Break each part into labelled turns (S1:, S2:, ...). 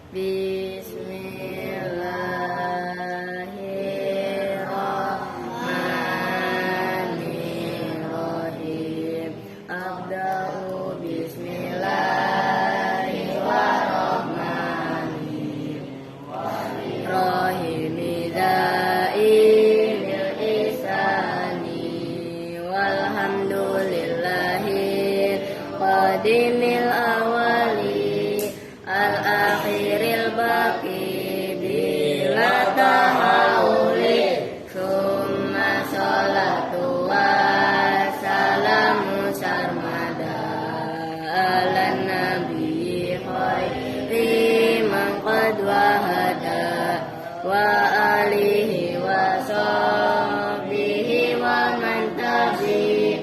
S1: Bismillahirrahmanirrahim. Abda'u bismillahirrahmanirrahim. Da'i bil isani walhamdulillahi qadimil awali al-akhiril baqi bila tahawuli summa sholatu wa salamu sarmada ala nabi khairi man qad wahada wa alihi wa sahbihi wa man tabi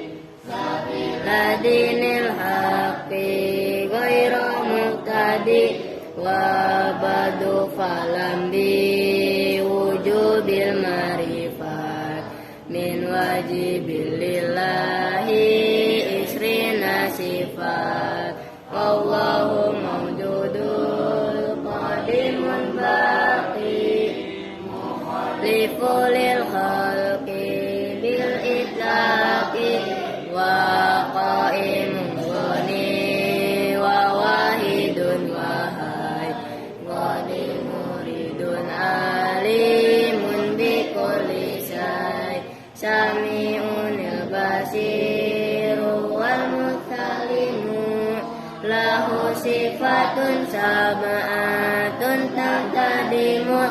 S1: ladinil haqqi ghairu muqtadi wa badu falam bi wujubil marifat min wajibil lillahi isrina sifat wallahu mawjudul qadimun baqi lifulil khalqi bil itlaqi wa qaimun ghani wa wahidun wahai ghani muridun alimun bi kulli syai sami'unil basiru wal mutalimu lahu sifatun sab'atun taqtadimu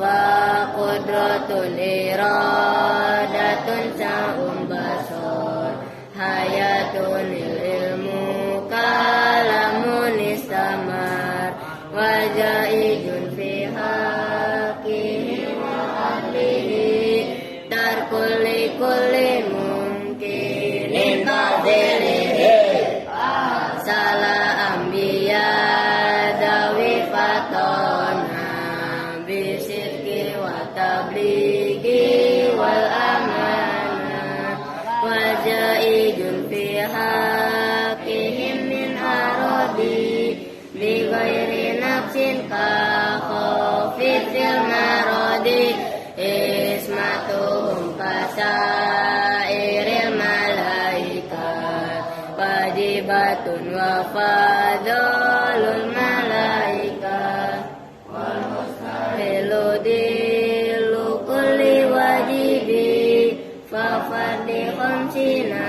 S1: fa qudratun iradatun sa'un basar hayatun ilmu kalamun istamar wajaijun fi haqihi wa ahlihi tarkulli kulli mungkinin tadirihi salah ambiya dawi fatona bisirki wa tabligi wal amanah wajaijun fi haqihim min aradi bi ghairi nafsin ka khafifil maradi ismatuhum kasairil malaikat wajibatun wa fadlul malaikat wal mustahilu dilu kulli wajibi fa fadli khamsina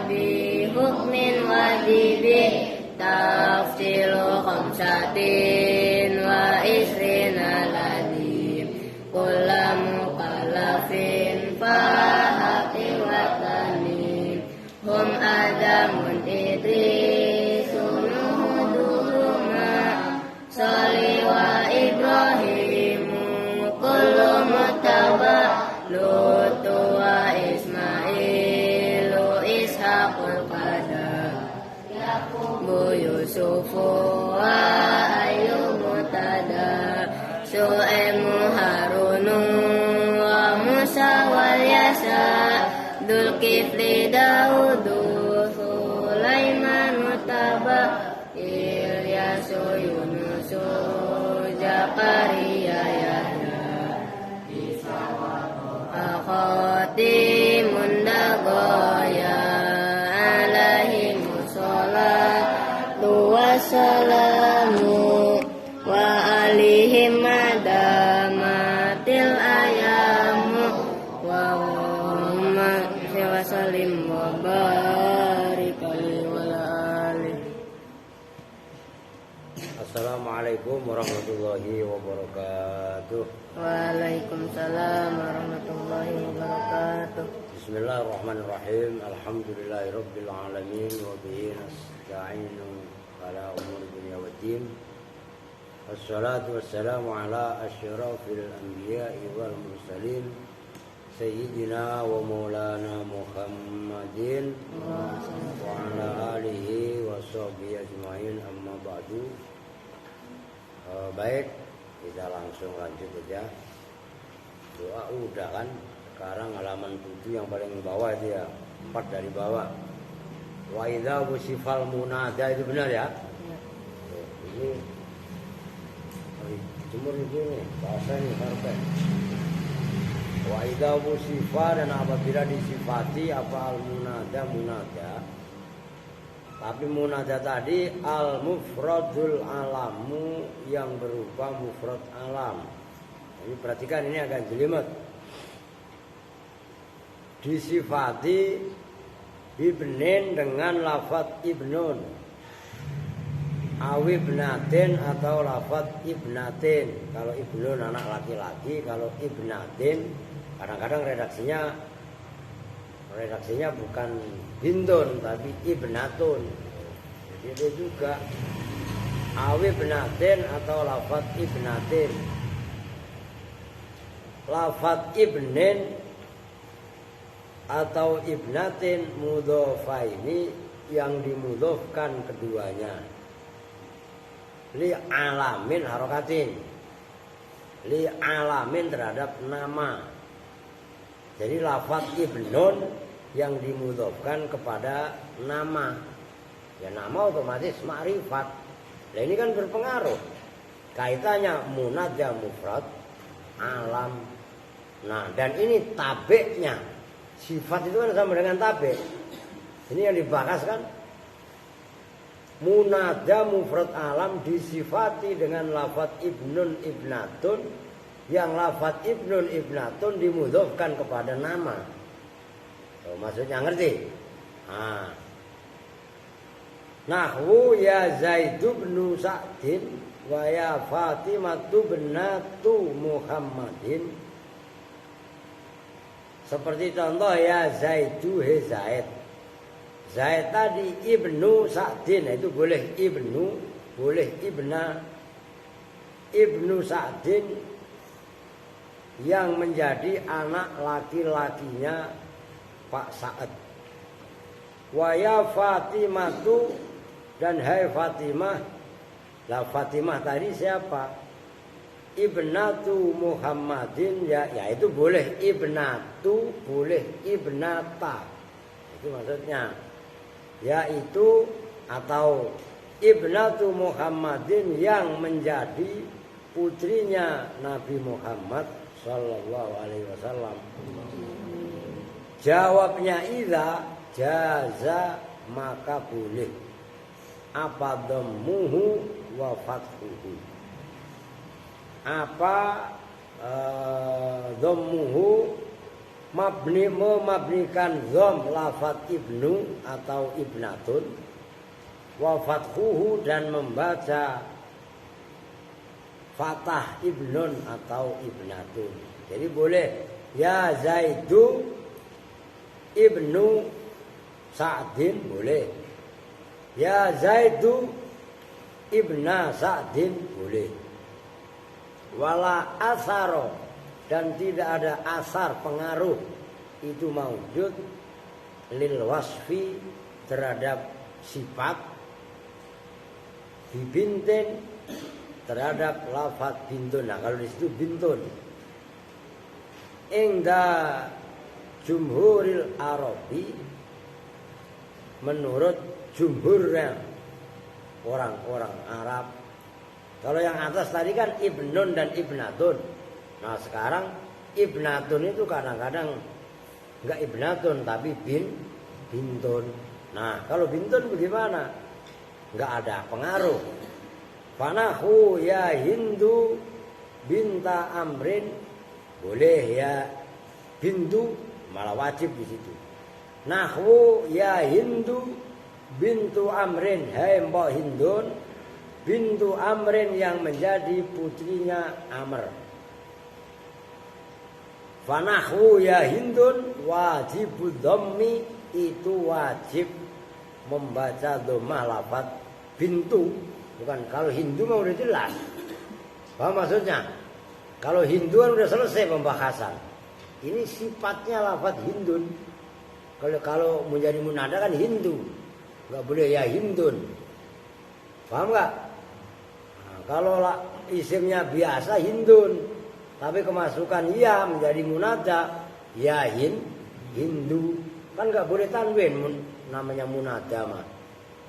S1: bi hukmin wajibi tafsilu khamsatin wa isrina ladim kulla mukallafin fahati watani hum adamun idrisun nuhuduruma sali wa ibrahimu kullu mutaba lutu wa ismailu ishaqul qadar yaqubu yusufu wa ayyubu tada su'aimu harunu wa musa wal yasa Dzulkifli Daudu Sulaiman Taba Ilyasu Yunusu Zakaria Yahya Akhatimun Dagoya Alaihimu Salatu Wassalamu Wa alihim madamatil ayamu Wa wasalim wa barik alaihi wa alihi.
S2: Assalamualaikum warahmatullahi wabarakatuh.
S1: Waalaikumsalam warahmatullahi wabarakatuh.
S2: Bismillahirrahmanirrahim. Alhamdulillahirabbil alamin wa bihi nasta'inu ala umuri dunya waddin. Wassalatu wassalamu ala asyrafil anbiya'i wal mursalin Sayyidina wa maulana Muhammadin wa ala alihi wa sahbihi ajma'in amma ba'du. Baik, kita langsung lanjut aja. Doa udah kan. Sekarang halaman 7 yang paling bawah itu ya, 4 dari bawah. Wa idza wusifal munada itu benar ya? Ini dijemur di sini, bahasa ini karpet. Wa idza wusifa, dan apabila disifati apa al-munada, tapi munada tadi al-mufradul alamu, yang berupa mufrad alam. Ini perhatikan, ini agak jelimet. Disifati ibnin dengan lafadz ibnun, awibnatin atau lafadz ibnatin. Kalau ibnun anak laki-laki, kalau ibnatin kadang-kadang redaksinya bukan bintun tapi ibnatun. Jadi itu juga awibnatin atau lafadz ibnatin. Lafadz ibnin atau ibnatin mudhofaini, yang dimudhofkan keduanya li alamin harokatin, li alamin terhadap nama. Jadi lafadz ibnun yang dimudhofkan kepada nama, ya nama otomatis ma'rifat. Nah ini kan berpengaruh kaitannya munada mufrad alam. Nah dan ini tabeknya, sifat itu kan sama dengan tabek. Ini yang dibahas kan, munada mufrad alam disifati dengan lafadz ibnun ibnatun, yang lafadz ibnun ibnatun dimudhofkan kepada nama. Oh, maksudnya ngerti? Nahwu ya Zaidu bin Sa'din wa ya Fatimatu binatu Muhammadin. Seperti contoh ya Zaidu, he Zaid. Zaid tadi ibnu Sa'din, itu boleh ibnu, boleh ibna. Ibnu Sa'din yang menjadi anak laki-lakinya Pak Sa'ad. Wa ya Fatimatu, dan hai Fatimah. Lah Fatimah tadi siapa? Ibnatu Muhammadin, ya itu boleh ibnatu, boleh ibnata. Itu maksudnya. Yaitu atau ibnatu Muhammadin yang menjadi putrinya Nabi Muhammad sallallahu alaihi wasallam. Jawabnya idza jaza, maka boleh apa dhammuhu wa fathuhu. Apa dhammuhu, memabnikan dham lafadz ibnu atau ibnatun, wa fathuhu, dan membaca fatah ibnun atau ibnatun. Jadi boleh ya Zaidu ibnu Sa'din, boleh ya Zaidu ibna Sa'din, boleh. Wala asaro, dan tidak ada asar pengaruh itu maujud lil wasfi terhadap sifat, bibintin terhadap lafadz bintun. Nah kalau di situ bintun. Ingda jumhuril Arabi, menurut jumhurnya orang-orang Arab. Kalau yang atas tadi kan ibnun dan ibnatun. Nah sekarang ibnatun itu kadang-kadang enggak ibnatun tapi bintun. Nah kalau bintun bagaimana? Enggak ada pengaruh. Fanahu ya Hindu binta Amrin, boleh ya bintu, malah wajib di situ. Nahwu ya Hindu bintu Amrin, hai mbok Hindun bintu Amrin yang menjadi putrinya Amr. Fanahwu ya Hindun wajibud dhammi, itu wajib membaca dhammah lafadz bintu. Bukan kalau Hindu mah udah jelas. Paham maksudnya? Kalau Hinduan udah selesai pembahasan. Ini sifatnya lafadz Hindun. Kalau menjadi munada kan Hindu, nggak boleh ya Hindun. Paham nggak? Nah, kalau isimnya biasa Hindun, tapi kemasukan ya menjadi munada ya Hindu, kan nggak boleh tanwin namanya munada mah,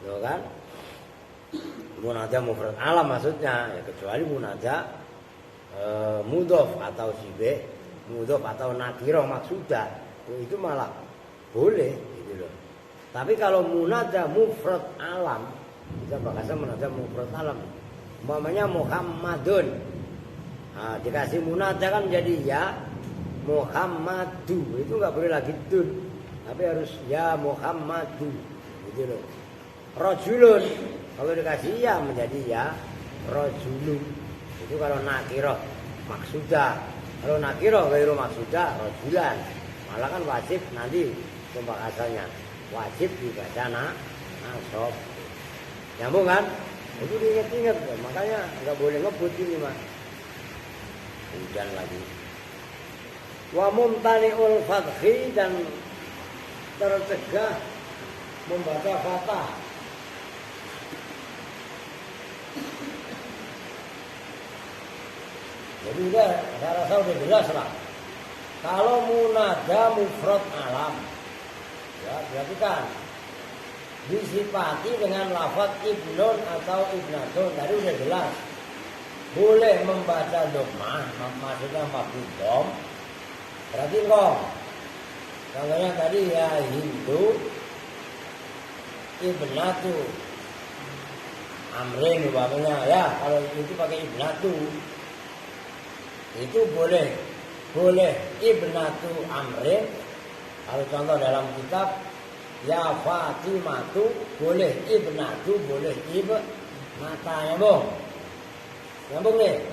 S2: tuh kan? Munada mufrad alam maksudnya, ya, kecuali munada mudhof atau sibeh, mudhof atau nakirah maksudah, itu malah boleh gitu loh. Tapi kalau munada mufrad alam, kita bahasa munada mufrad alam. Umpamanya Muhammadun. Nah, dikasih munada kan jadi ya Muhammadu, itu enggak boleh lagi dun. Tapi harus ya Muhammadu gitu loh. Rajulun kalau dikasih ya menjadi ya rajulun. Itu kalau nakirah maksudah. Kalau nakirah ghairu maksudah rajulan. Malah kan wajib nanti pembahasannya. Wajib dibaca nasab. Nyambung kan? Itu diingat-ingat. Makanya nggak boleh ngebut ini mah. Hujan lagi. Wa mumtani'ul fathi dan tercegah membaca fathah. Jadi udah, saya rasa udah jelas lah. Kalau munada mufrad alam, ya berarti kan disifati dengan lafaz ibnun atau ibnatun. Tadi udah jelas. Boleh membaca dhammah, maksudnya maf'ul dhom. Berarti kok. Contohnya tadi ya Hindu ibnatu Amrin umpamanya ya, kalau itu pakai ibnatu itu boleh ibnatu Amrin. Kalau contoh dalam kitab ya Fatimatu boleh ibnatu, boleh ibnata, nyambung nih.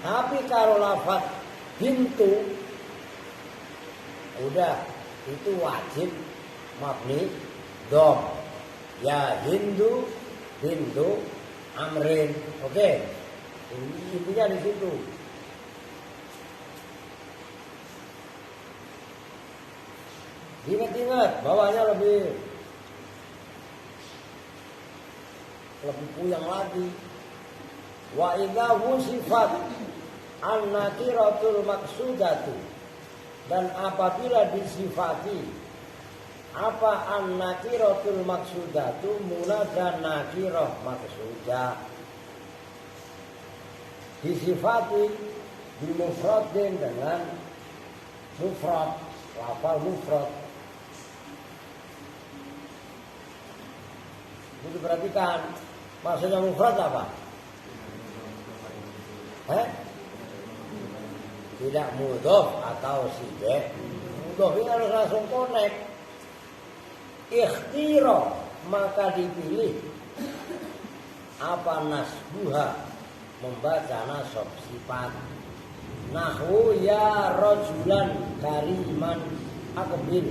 S2: Tapi kalau lafaz bintu udah itu wajib mabni dom ya Hindu bintu Amrin. Oke. Intinya di situ. Ingat-ingat, bawahnya lebih puyang lagi. Wa idza wusifat an-nakiratul maksudatu, dan apabila disifati apa an-nakiratul maksudatu munada nakirah maksudah, disifati bimufradin dengan mufrad, lafal mufrad. Itu perhatikan, maksudnya mufrad apa? Tidak mudhof atau sibeh. Mudhof ini harus langsung connect. Ikhtira, maka dipilih apa nasbuha, membaca nasab sifat. Nahwu ya rajulan kariman akbil.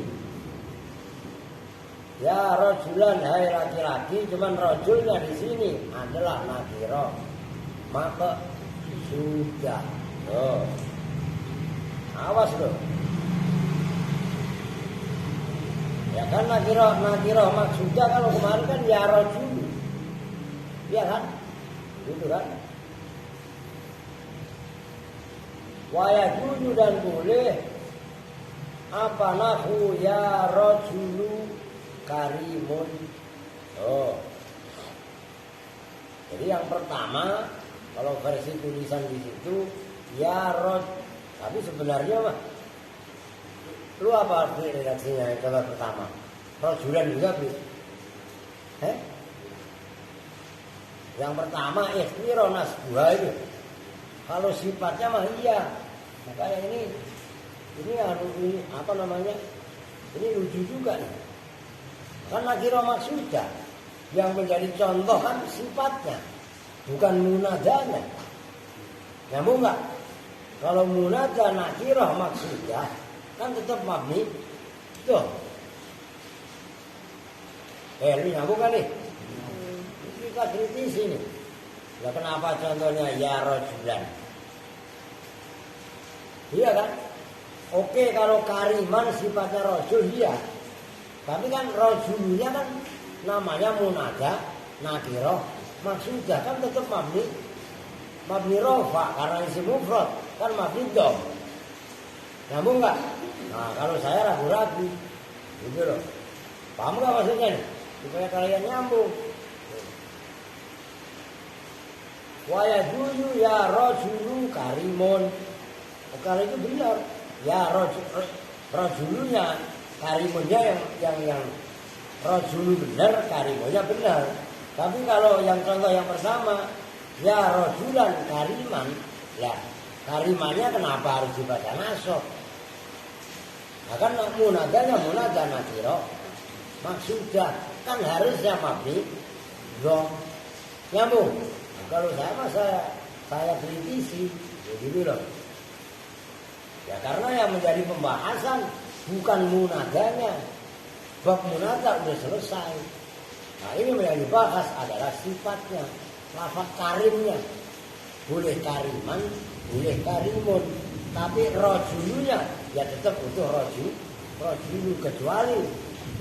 S2: Ya rajulan, hai laki-laki, cuman rajulnya di sini adalah nakirah. Maka sudah. Oh. Awas loh. Ya kan nakirah maksudah kalau kemarin kan ya rajul. Iya kan? Gitu kan? Wa yajuzu dan boleh apa nahu ya rajulu karimun. Oh. Jadi yang pertama kalau versi tulisan di situ ya roj, tapi sebenarnya mah lu apa arti redaksinya yang coba pertama? Rojulan juga bis. Yang pertama ikhtiro nasbuha itu. Kalau sifatnya mah iya. Makanya ini apa namanya? Ini lucu juga nih. Kan nakirah maksudah yang menjadi contoh kan sifatnya, bukan munadanya. Nyambung enggak? Kalau munada nakirah maksudah kan tetap mabni. Tuh. Ini nyambung kan nih? Kita kritisi nih. Lah kenapa contohnya ya rajulan? Iya kan? Oke kalau kariman sifatnya rajul iya. Tapi kan rajulnya kan namanya munada nakirah maksudah kan tetap mabni rofa karena isim mufrad kan mabni dom. Nyambung enggak? Nah, kalau saya ragu-ragu. Gitu loh. Paham enggak maksudnya nih? Supaya kalian nyambung. Wa yajulu ya rajulu karimun. Kalau itu benar. Ya rajulunya karimunnya yang rajulu benar, karimunnya benar. Tapi kalau yang contoh yang pertama, ya rajulan kariman, ya karimannya kenapa harus dibaca nasab? Nah kan munadanya munada nakiro, maksudnya kan harusnya mabni dong nyambung. Nah, kalau saya kritisi, ya gitu loh. Ya karena yang menjadi pembahasan bukan munadanya, bab munada udah selesai. Nah ini yang dibahas adalah sifatnya, lafaz karimnya. Boleh kariman, boleh karimun. Tapi rojulunya ya tetap utuh rojulu kecuali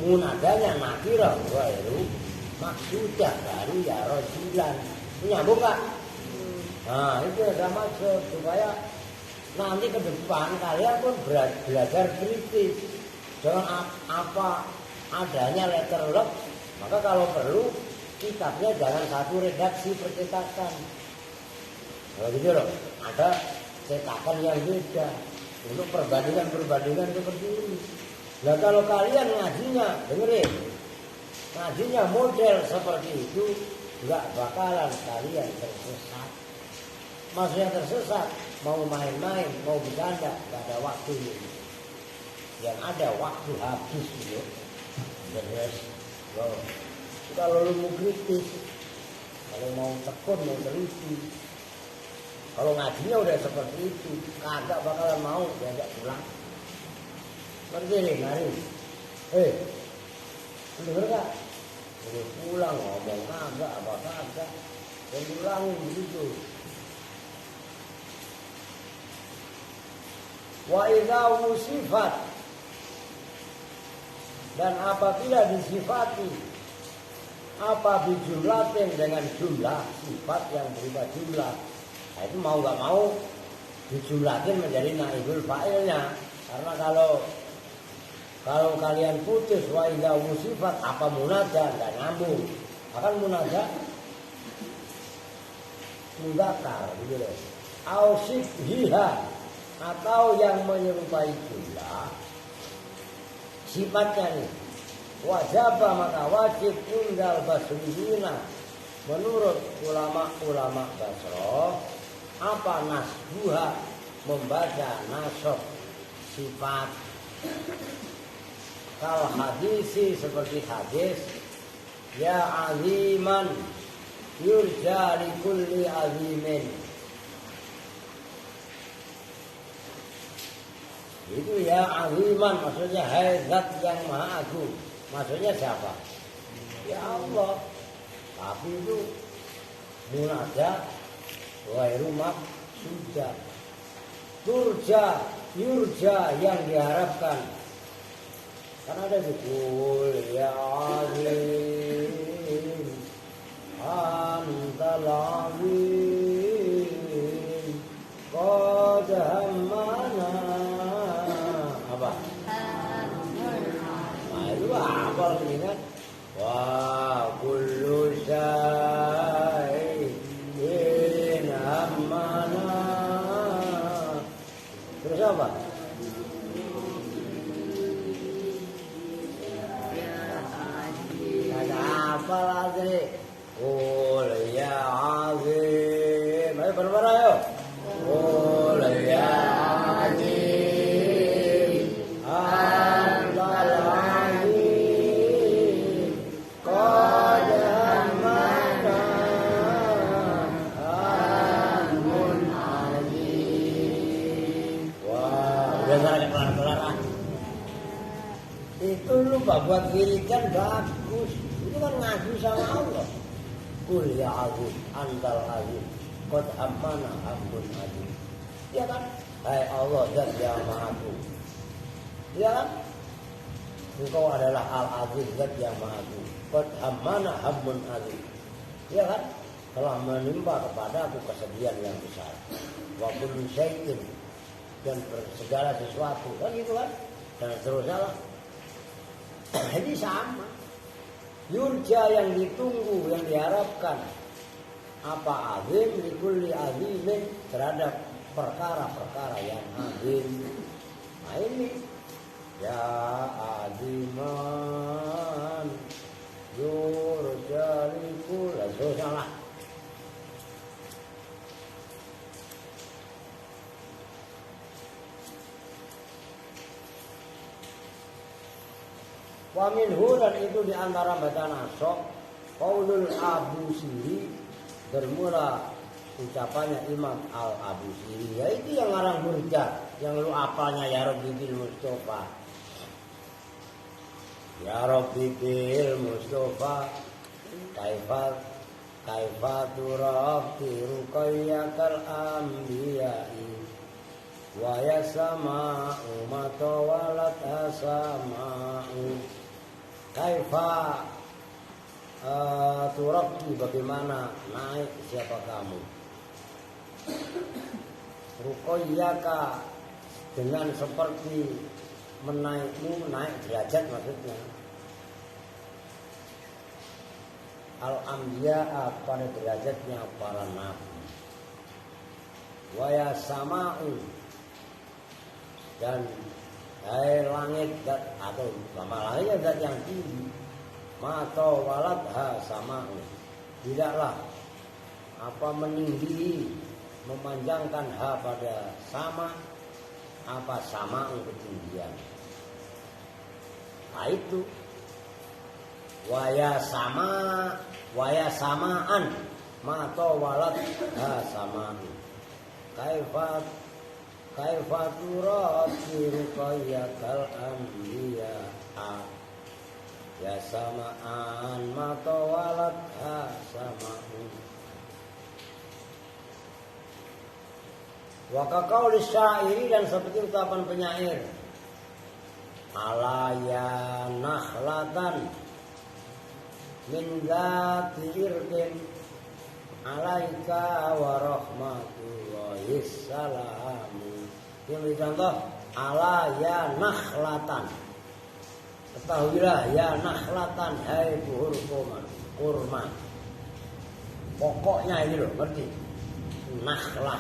S2: munadanya nakira wairu maksudah baru ya rojulan. Nyambung gak? Nah itu ada maksud supaya nanti ke depan kalian pun belajar kritis. Jangan apa adanya letter luck. Maka kalau perlu kitabnya jangan satu redaksi percetakan. Kalau gitu loh, ada cetakan yang beda untuk perbandingan seperti ini. Nah kalau kalian ngajinya, dengerin, ngajinya model seperti itu, nggak bakalan kalian tersesat. Maksudnya tersesat, mau main-main, mau bercanda, nggak ada waktunya. Yang ada waktu habis gitu. Beres. Loh. Kalau lu mau kritis, kalau mau tekun, mau teliti, kalau ngajinya udah seperti itu, kagak bakalan mau diajak pulang. Ngerti nih, mari. Denger gak? Udah pulang ngomong kagak, apa kagak, dan ulangin begitu. Wa idza wusifat, dan apabila disifati apa bijumlatin dengan jumlah sifat yang berupa jumlah, nah itu mau nggak mau dijumlatin menjadi naibul fa'ilnya. Karena kalau kalian putus wa idza wusifat apa munada nggak nyambung. Akan munada mudzakkar gitu loh. Au sibhiha, atau yang menyerupai jumlah sifatnya nih, wajib maka wajib tinggal basriyina menurut ulama Basra apa nasbuha membaca nasab sifat kal hadisi seperti hadis ya aziman yurja li kulli azimin. Itu ya aziman maksudnya hai zat yang maha agung. Maksudnya siapa? Ya Allah. Tapi itu munada ghairu maqsuda. Turja, yurja yang diharapkan. Karena ada zikul ya azim antal azim qad hammana. Apa ingat? Wa kullu syai'in ammana. Terus apa? Ada apa lagi? Qul ya azim. Ayo bareng-bareng ayo. Qul ya azim antal azim qad hammana hammun azim. Wah, udah nggak kelar-kelar. Itu lu buat wiridan bagus. Itu kan ngaji sama Allah. Qul ya azim antal azim qad hammana hammun azim. Ya kan? Hai Allah zat yang maha agung. Ya kan? Engkau adalah al-aziz zat yang maha agung. Qad hammana hammun azim. Ya kan? Telah menimpa kepada aku kesedihan yang besar. Wa kullu syai'in, dan segala sesuatu kan gitu kan? Dan seterusnya lah. Jadi sama. Yurja yang ditunggu, yang diharapkan. apa azim likulli azimin terhadap perkara-perkara yang azim. Nah ini ya aziman yurjalikul salah. Wa minhu dan itu diantara bacaan asok qaulul Abusiri bermula ucapannya Imam Al-Abusiri, yaitu yang ngarang burda yang lu apalnya ya Rabbi bil Mustafa. Ya Rabbi bil Mustafa kaifa turabti ruqayyakal anbiya'i wa yasama'u matawalat asama'u. Kaifa turabti bagaimana naik siapa kamu ruqayyaka dengan seperti menaikmu naik derajat maksudnya al-anbiya pada derajatnya para nabi wa yasama'u dan hai langit atau sama lainnya zat yang tinggi mata waladha sama tidaklah apa meninggi memanjangkan ha pada sama apa sama ketinggian. Nah itu waya samaan mata waladha sama kaifa turatiru qayyakal anbiya ya samaan mata walad samaun. Wa kaqauli syairi dan seperti ucapan penyair ala ya nakhlatan min dzati irdin alaika wa rahmatullahi salamu. Ini contoh ala ya nakhlatan. Ketahuilah ya nakhlatan hai buhur kurma. Pokoknya ini loh, ngerti? Nakhlah.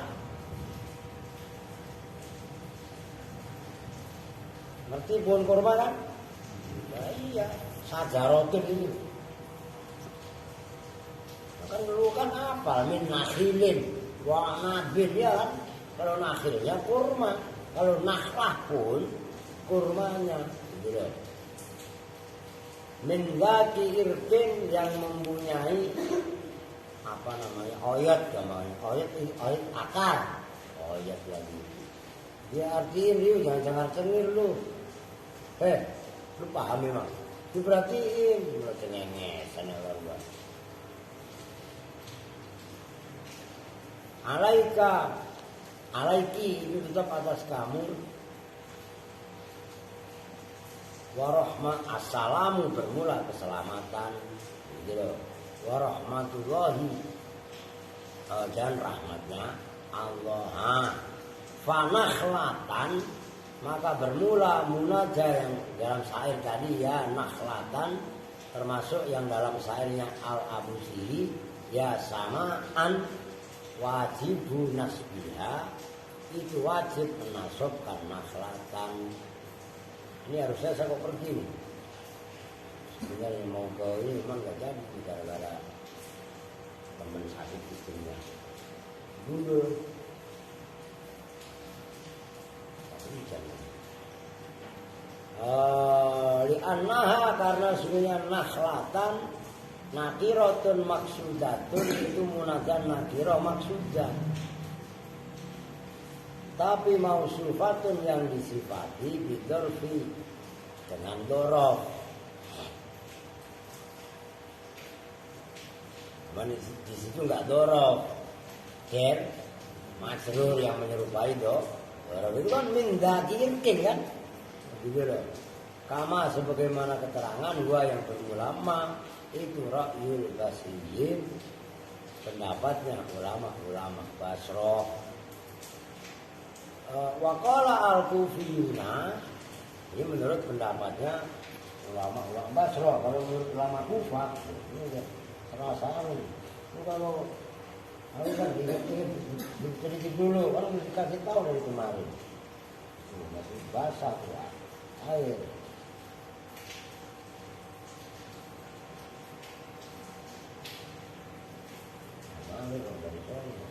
S2: Ngerti pohon kurma kan? Ya iya, sajarotin ini. Kan dulu kan apa? Min nakhilin wa nabin ya kan? Kalau nakhilnya kurma, kalau nakhlah pun kurmanya gitu loh. Min dzati irkin yang mempunyai apa namanya oyot namanya oyot akar oyot lagi dia artiin lu jangan cengir lu lu paham memang diperhatiin lu cengengesan orang alaiki itu tetap atas kamu warahmat assalamu bermula keselamatan gitu warahmatullahi dan rahmatnya Allah fanakhlatan maka bermula munajah yang dalam syair tadi ya nakhlatan termasuk yang dalam syairnya Al-Abusiri ya samaan wajibu nasbiha itu wajib menasabkan nakhlatan. Ini harusnya saya kok pergi nih. Sebenarnya mau ke ini memang gak jadi gara-gara teman sakit istrinya. Dulu. Tapi jangan. Li'annaha karena sebenarnya nakhlatan nakiratun maksudatun itu munadan nakirah maksudah. Tapi mausufatun yang disifati bidorfi dengan dorof. Di situ nggak dorof, ker, majrur yang menyerupai dorof itu kan minda kirkin kan, gitu loh. Kama sebagaimana keterangan gua yang berulama itu ra'yul basriyin pendapatnya ulama-ulama Basroh. Waqala al-Kufiyuna ini menurut pendapatnya ulama-ulama Basra. Kalau menurut ulama Kufah ini perasaan. Kalau Aku kan ingat-ingat sedikit dulu, kan dikasih tahu dari kemarin. Masih basah tuh air. Air dari sana.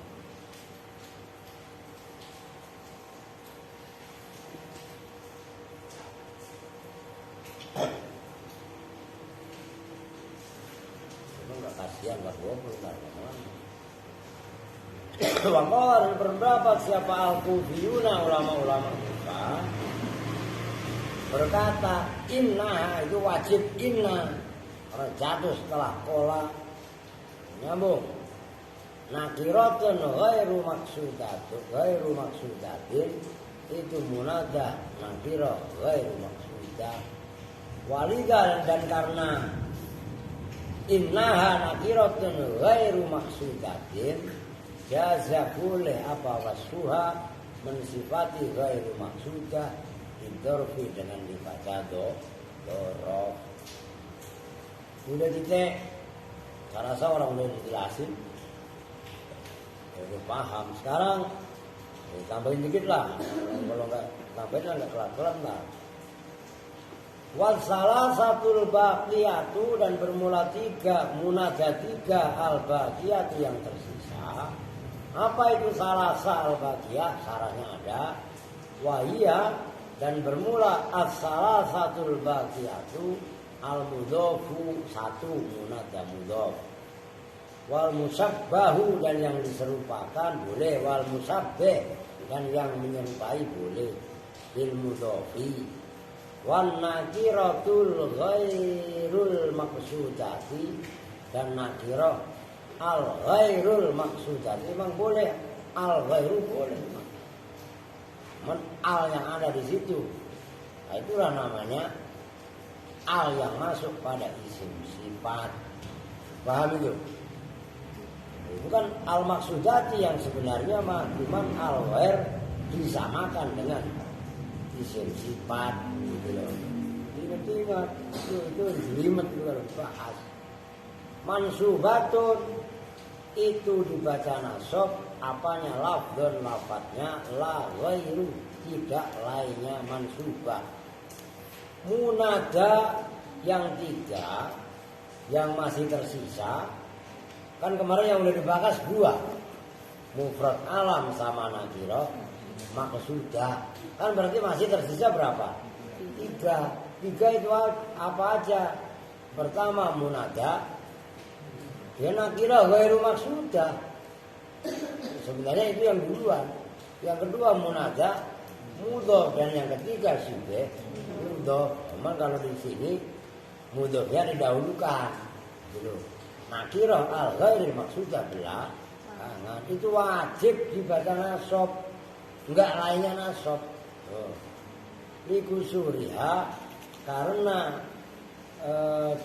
S2: Enggak kasihan enggak goblok enggak mana. Waqala dan berpendapat siapa al-Kufiyuna ulama-ulama Kufah berkata inna itu wajib inna orang jatuh setelah kola nyambung nakiratun ghairu maksudatin itu munadah nakirah ghairu maksudah walidah dan karena innaha nakiratun ghairu maksudatin jaza boleh apa wasuha mensifati ghairu maksudah idorfi dengan dibaca dorof. Udah titik saya rasa orang udah dijelasin udah paham. Sekarang tambahin dikit lah, kalau nggak tambahin nggak kelar-kelar lah. Wal salah satu baqiyatu dan bermula 3 munajat 3 al baqiyatu yang tersisa. Apa itu salasa al-baqiyah? Caranya ada. Wahia dan bermula as-salasatul baqiyatu al-mudhofu 1 munada mudhof. Wal musabbahu dan yang diserupakan boleh. Wal musabbih dan yang menyerupai boleh. Bil mudhofi. Wan nakiratul ghairul maqsudati dan nakirah al ghairul maqsudati memang boleh, al ghairu boleh al yang ada di situ. Nah, itulah namanya al yang masuk pada isim sifat. Paham itu? Bukan al maqsudati yang sebenarnya mah cuman al ghair disamakan dengan isim sifat gitu loh. Ingat-ingat itu jelimet juga bahas. Mansubatun itu dibaca nasab apanya lafdun lafadznya la ghairu tidak lainnya mansubah. Munada yang 3 yang masih tersisa kan kemarin yang udah dibahas 2 mufrad alam sama nakirah maqsudah kan berarti masih tersisa berapa? 3 itu apa aja? Pertama munada ya nakirah ghairu maqsudah. Sebenarnya itu yang duluan. Yang kedua munada mudhof dan yang ketiga syibh mudhof. Memang kalau di sini mudhofnya didahulukan gitu. Nakirah al ghairil maqsudah belakangan itu wajib dibaca nasab. Enggak lainnya nasab. Likusuriha karena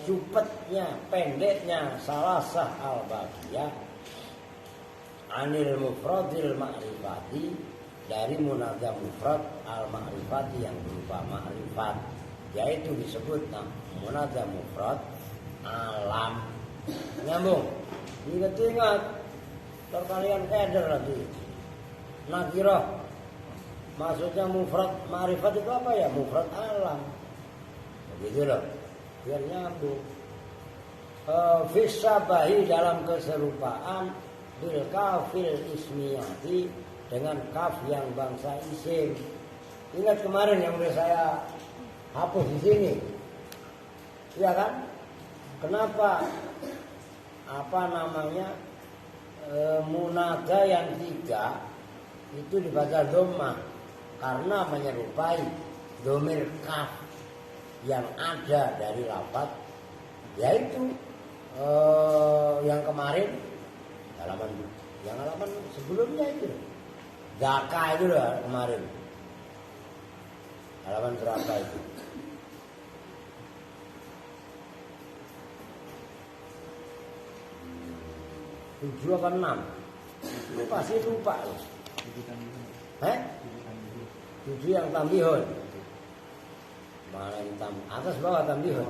S2: cupetnya pendeknya salasah al-baqiyah anil mufradil ma'rifati dari munada mufrad al-ma'rifati yang berupa ma'rifat yaitu disebut munada mufrad alam. Nyambung ingat kalian keder lagi nakirah maksudnya mufrad ma'rifat itu apa ya? Mufrad alam begitu loh biar nyambung. Fisabahi dalam keserupaan bil kafil ismiyati dengan kaf yang bangsa isim. Ingat kemarin yang udah saya hapus di sini, ya kan? Kenapa? Apa namanya munada yang 3 itu dibaca dhammah karena menyerupai dhamir kaf yang ada dari lafaz yaitu yang kemarin halaman sebelumnya itu Daka itu loh kemarin halaman berapa itu 7 apa 6 lu pasti lupa loh 7 yang tambihun mana yang atas bawah tambihun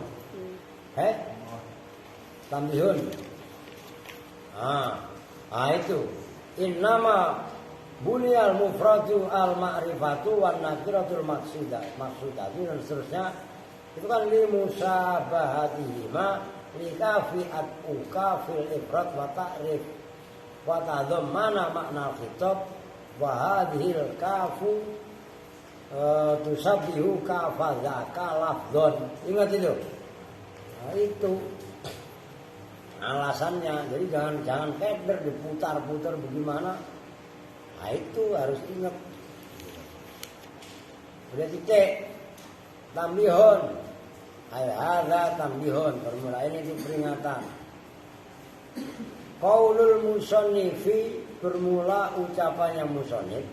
S2: tambihun Nah itu innama bunyal mufradu al ma'rifatu wan nakiratul maksudatu dan seterusnya. Itu kan li musabahatihima li kafi'at uka fil ifrat wa ta'rif wa tadhammana makna khitab wa hadhil kafu tusabbihu kafadzaka lafdhon. Ingat itu. Nah, itu alasannya. Jadi jangan keder diputar-putar bagaimana. Nah itu harus ingat. Udah titik. Tambihun. Hadza tambihun. Permulaan ini peringatan. Qaulul musannifi bermula ucapannya musannif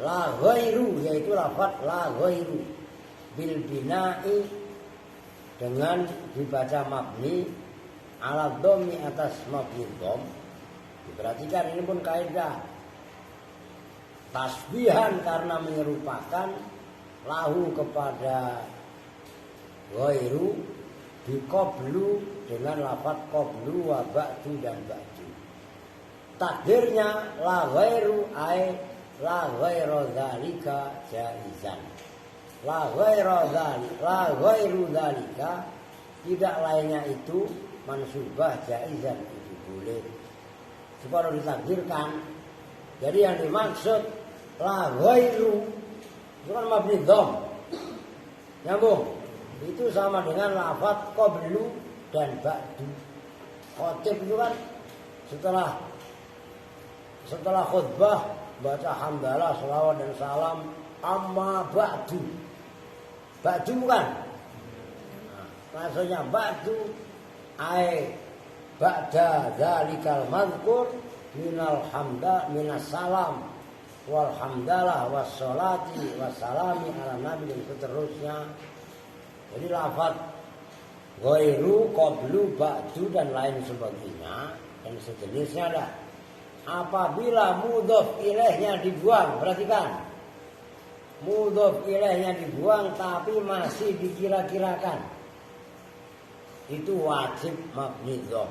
S2: la ghairu yaitu lafaz la ghairu bil bina'i dengan dibaca mabni ala dhammi atas mabni dham. Diperhatikan ini pun kaidah tasbihan karena menyerupakan lahu kepada ghairu biqablu dengan lafaz qablu wa ba'du dan ba'du. Takdirnya la ghairu ai la ghairu dzalika jaizan. La ghairu dzalika tidak lainnya itu mansubah jaizan itu boleh. Supaya ditakdirkan. Jadi yang dimaksud la ghairu itu kan mabni dham. Nyambung. Itu sama dengan lafaz qablu dan ba'du. Khatib itu kan setelah khutbah baca hamdalah, selawat dan salam amma ba'du. Ba'du bukan? Nah, maksudnya ba'du ai ba'da dzalikal mazkur minal hamda minas salam wal hamdalah was salati was salami ala nabi dan seterusnya. Jadi lafaz ghairu, qablu, ba'du dan lain sebagainya dan sejenisnya dah. Apabila mudhof ilaihnya dibuang, perhatikan. Mudhof ilaihnya dibuang tapi masih dikira-kirakan. Itu wajib mabni dham.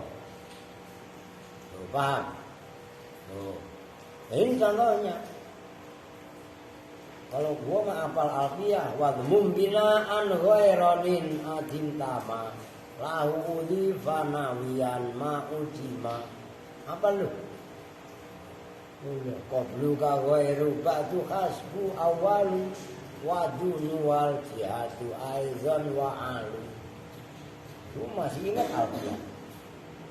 S2: Paham? Ini contohnya. Kalau gua menghafal alfiyah wadmum bina'an ghairanin adintama lahu udhifa nawiyan ma'ujima. Apa lu? Qablu ka ghairu ba'du hasbu awali wadunu wal jihadu aizan wa alu. Lu masih ingat alfiyah?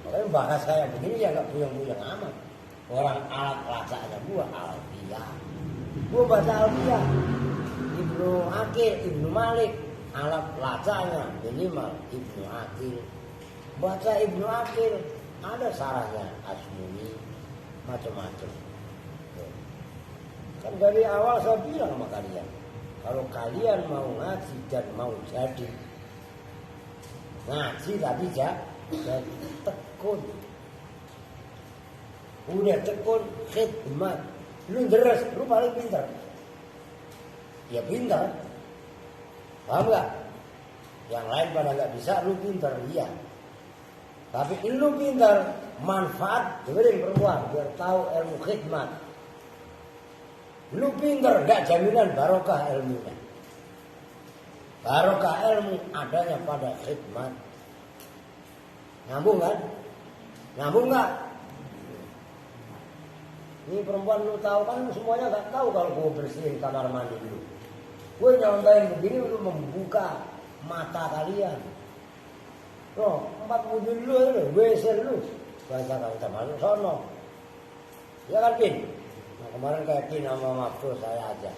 S2: Makanya bahas kayak begini ya gak buyang-buyang amat. Orang alat rasanya gua alfiyah. Gua baca alfiyah Ibnu Aqil, Ibnu Malik, alat lacanya minimal Ibnu Aqil. Baca Ibnu Aqil ada sarahnya Asmuni macam-macam. Kan dari awal saya bilang sama kalian, kalau kalian mau ngaji dan mau jadi ngaji tapi jadi tekun. Udah tekun khidmat. Lu deres, lu paling pintar. Ya pintar. Paham gak? Yang lain pada gak bisa, lu pintar, iya. Tapi lu pintar, manfaat, dengerin perempuan, biar tahu ilmu khidmat. Lu pintar, gak jaminan barokah ilmunya. Barokah ilmu adanya pada khidmat. Nyambung kan? Nyambung gak? Ini perempuan lu tahu kan semuanya gak tahu kalau gue bersihin kamar mandi dulu. Gue nyontain begini untuk membuka mata kalian. Loh, 4 wudhu dulu ya, WC dulu. Baca kamu sama lu sono. Ya kan Pin? Nah kemarin kayak Pin sama Maftu saya aja.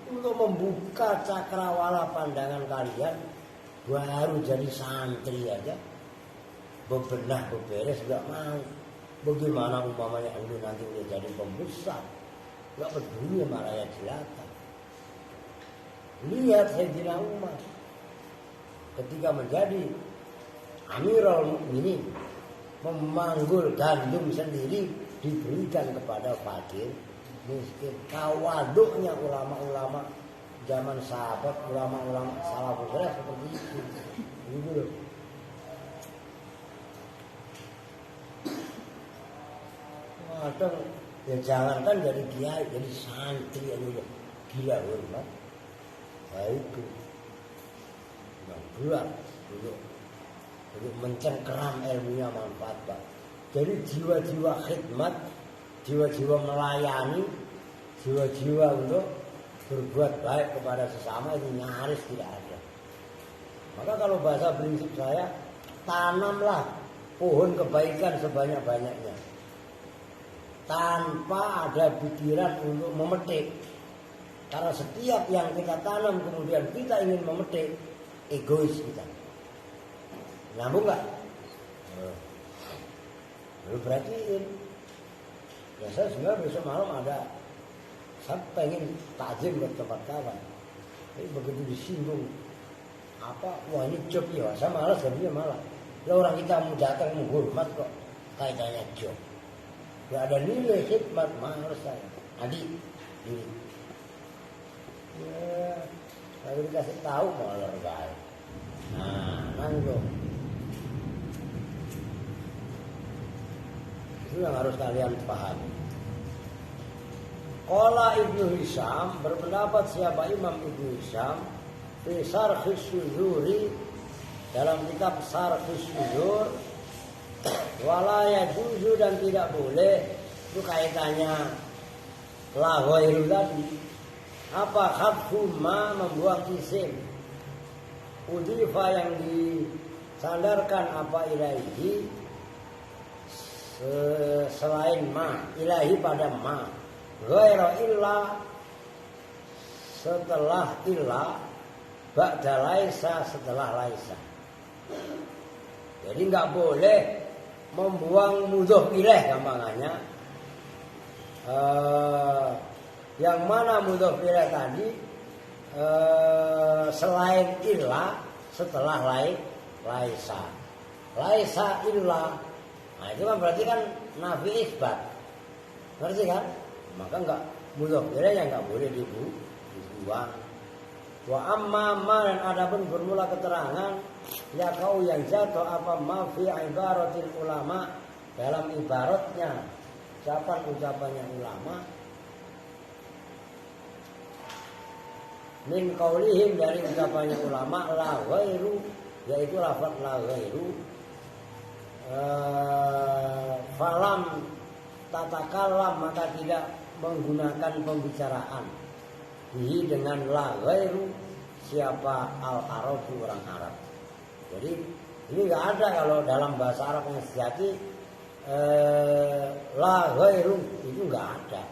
S2: Itu untuk membuka cakrawala pandangan kalian. Baru jadi santri aja. Bebenah beberes gak mau. Bagaimana umpamanya lu nanti udah jadi pembesar, gak peduli sama rakyat jelata. Lihat Sayyidina Umar ketika menjadi Amirul Mukminin, memanggul gandum sendiri diberikan kepada fakir miskin. Tawaduknya ulama-ulama zaman sahabat, ulama-ulama salafus saleh seperti itu. Gitu loh. kadang ya jangankan jadi kiai, jadi santri aja gila hormat. Nah itu yang berat untuk mencengkeram ilmunya manfaat Pak. Jadi jiwa-jiwa khidmat, jiwa-jiwa melayani, jiwa-jiwa untuk berbuat baik kepada sesama itu nyaris tidak ada. Maka kalau bahasa prinsip saya, tanamlah pohon kebaikan sebanyak-banyaknya tanpa ada pikiran untuk memetik. Karena setiap yang kita tanam kemudian kita ingin memetik, egois kita. Nyambung nggak? Lalu perhatiin. Ya saya sebenarnya besok malam ada, saya pengen takjim ke tempat kawan. Tapi begitu disinggung, wah ini job ya, saya malas jadinya malah. Lah orang kita mau datang menghormat kok kaitannya job. Gak ada nilai khidmat, malas saya. Adi, ini. Ya, kalau dikasih tahu malah baik. Nah, nanggung. Itu yang harus kalian pahami. Qala Ibnu Hisham, berpendapat siapa Imam Ibnu Hisham fi Sarhis Suzuri, dalam kitab Sarhis Suzur, wala yajuzu, dan tidak boleh, itu kaitannya la ghairu tadi. Apa khadfu ma, membuang isim, udhifa yang disandarkan apa ilaihi, selain ma, ilahi pada ma, ghairu illa, setelah illa, ba'da laisa, setelah laisa. Jadi nggak boleh membuang mudhof ilaih gampangannya. Yang mana mudhof ilaih tadi selain illa, setelah laisa. Laisa illa. Nah itu kan berarti kan nafi isbat. Ngerti kan? Maka enggak, mudhof ilaihnya enggak boleh dibuang. Wa amma ma, dan adapun bermula keterangan ya kau yang jatuh apa ma fi ibaratil ulama, dalam ibaratnya ucapannya ulama, min qaulihim, dari ucapannya ulama, la ghairu, yaitu lafaz la ghairu, falam tatakallam, maka tidak menggunakan pembicaraan bihi dengan la ghairu, siapa al-arabu, orang Arab. Jadi ini nggak ada kalau dalam bahasa Arab yang sejati, la ghairu itu nggak ada.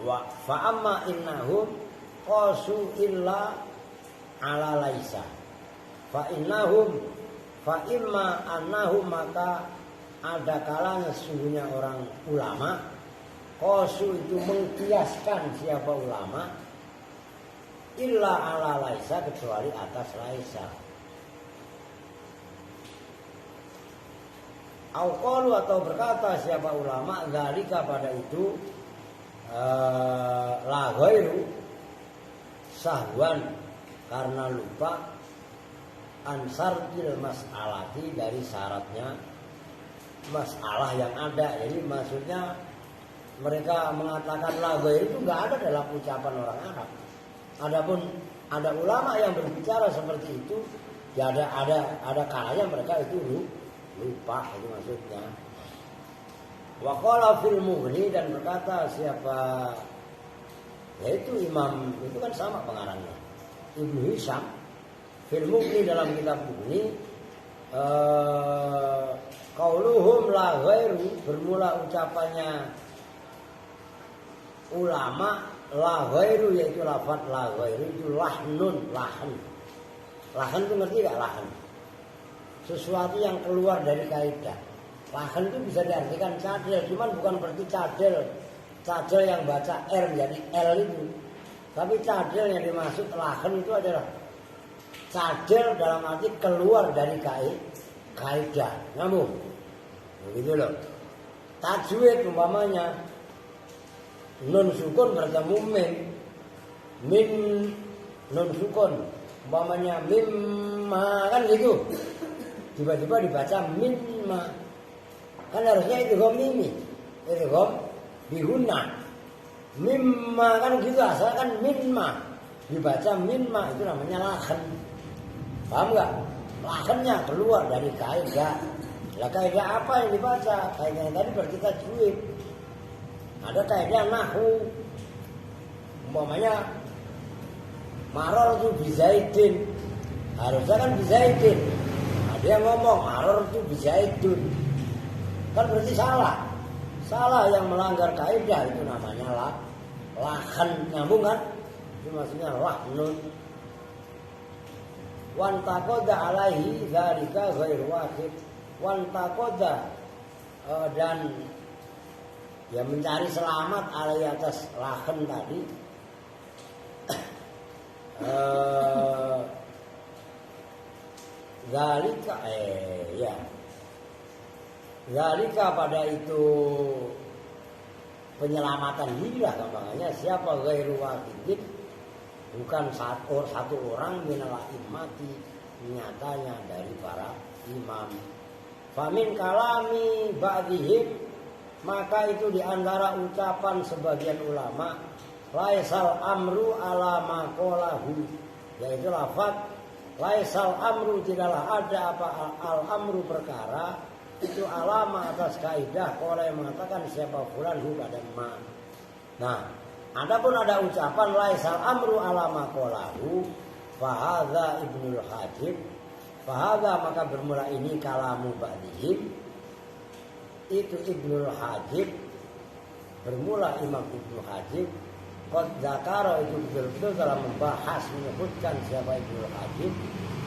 S2: Wa fa amma innahum qasu illa ala laisa, fa innahum fa imma annahum, maka ada kalanya sesungguhnya orang ulama qasu itu mengkiaskan siapa ulama illa ala laisa, kecuali atas laisa. Au qalu, atau berkata siapa ulama dzalika, pada itu la ghairu, sahwan, karena lupa, ansartil mas'alati, dari syaratnya masalah yang ada. Jadi maksudnya mereka mengatakan la ghairu itu enggak ada dalam ucapan orang Arab. Adapun ada ulama yang berbicara seperti itu, ya ada kalanya mereka itu lupa, itu maksudnya. Wa qala fil Mughni, dan berkata siapa, yaitu imam itu kan sama pengarangnya, Ibnu Hisham, fil Mughni, dalam kitab Mughni, qauluhum la ghairu, bermula ucapannya ulama la ghairu, yaitu lafaz la ghairu itu lahnun, lahan itu ngerti gak lahan? Sesuatu yang keluar dari kaidah. Lahan itu bisa diartikan cadel, cuman bukan berarti cadel yang baca R menjadi L itu. Tapi cadel yang dimaksud lahan itu adalah cadel dalam arti keluar dari kaidah. Nyambung? Begitu loh. Tajwid umpamanya nun sukun bertemu min nun sukun, umpamanya mimma, kan gitu. Tiba-tiba dibaca mimma, kan harusnya itu mimi. idgham bihunna. Mimma kan gitu, asal kan minma. Dibaca minma itu namanya lakhen. Paham enggak? Lakhennya keluar dari kaidah. Lah kaidah apa yang dibaca? Kaidah yang tadi kita tajwid. Ada kaidah nahwu. Umpamanya maror itu bizaidin. Harusnya kan bizaidin. Nah, dia ngomong maror itu bizaidun. Kan berarti salah. Salah yang melanggar kaidah itu namanya lakhen, nyambung kan? Itu maksudnya laknun. Wan taqada alaihi dzalika ghair wahid. Wan taqada dan ya mencari selamat alai atas lakhen tadi. Zalika ya. Zalika pada itu penyelamatan diri lah gampangannya. Siapa ghairu wahidin, bukan satu orang minal immati, nyatanya dari para imam. Famin kalami ba'dihim, maka itu diantara ucapan sebagian ulama, laisal amru ala maqalahu, yaitu lafaz laisal amru, tidaklah ada apa al amru perkara itu alama atas kaidah kalau yang mengatakan siapa fulan hu pada ma. Nah, adapun ada ucapan laisal amru ala maqalahu fa hadza ibnul hajib, fa hadza maka bermula ini kalamu ba'dihim, itu ibnul hajib, bermula Imam Ibnu Hajib. Qad zakara itu betul-betul dalam membahas menyebutkan siapa Ibnu Hajib.